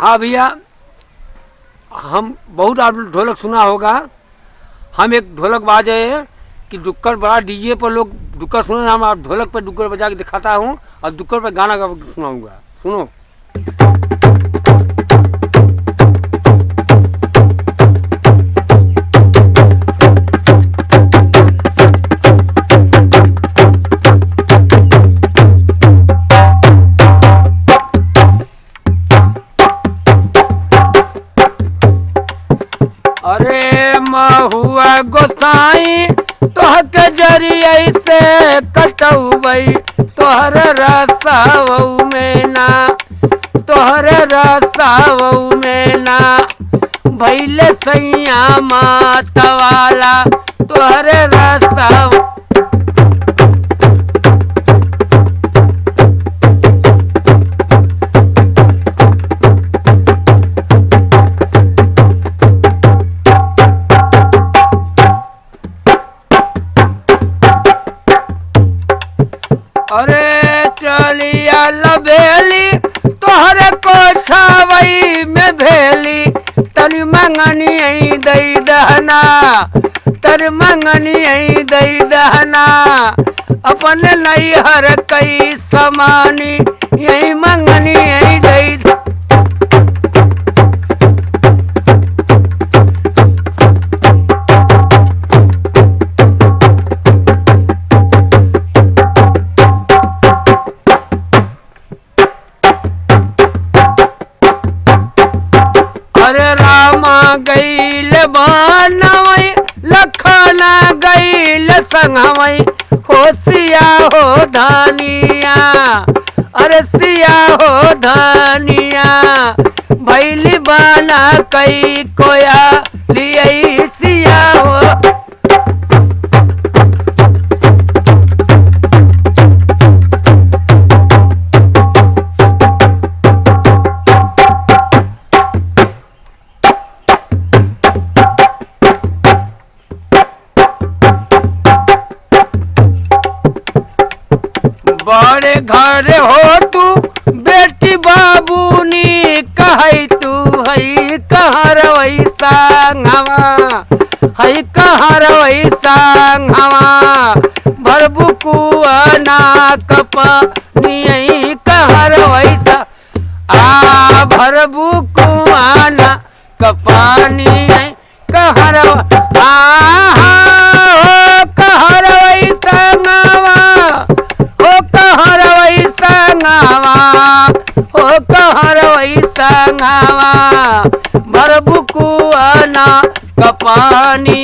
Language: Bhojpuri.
हाँ भैया, हम बहुत आप ढोलक सुना होगा। हम एक ढोलक बाजे कि डुक्कर बड़ा डीजे पर लोग डुक्कर सुने, हम आप ढोलक पर डुक्कर बजा के दिखाता हूँ और डुक्कर पर गाना गा सुनाऊँगा। सुनो। अरे महुआ गोसाई तोहक जरिया से कटौबई, तोहर रसाऊ में ना, तोहर रसाऊ में ना भैले सैया मातवाला, तोहर रसाऊ। अरे चलिया लबेली तोहरे को छावई में भेली, तनी मंगनी आई दई दहना, तनी मंगनी आई दई दहना, अपन नैहर कई समानी यही मंगनी आई दई। अरे रामा गईल बनवई, लखना गईल संगवई, हो सिया हो धनिया, अरे सिया हो धनिया भैली बना कई कोया लियई सिया हो। बड़े घर हो तू बेटी बाबूनी कहई, तू हई कहर वैसा हवा, हई कहर वैसा हवा भरबू कुआ ना कपनी कहर वैसा, आ भरबू कुआ ना कपानी कहर कहर वैसा हो कहर वैसा भरबू कुआ ना कपानी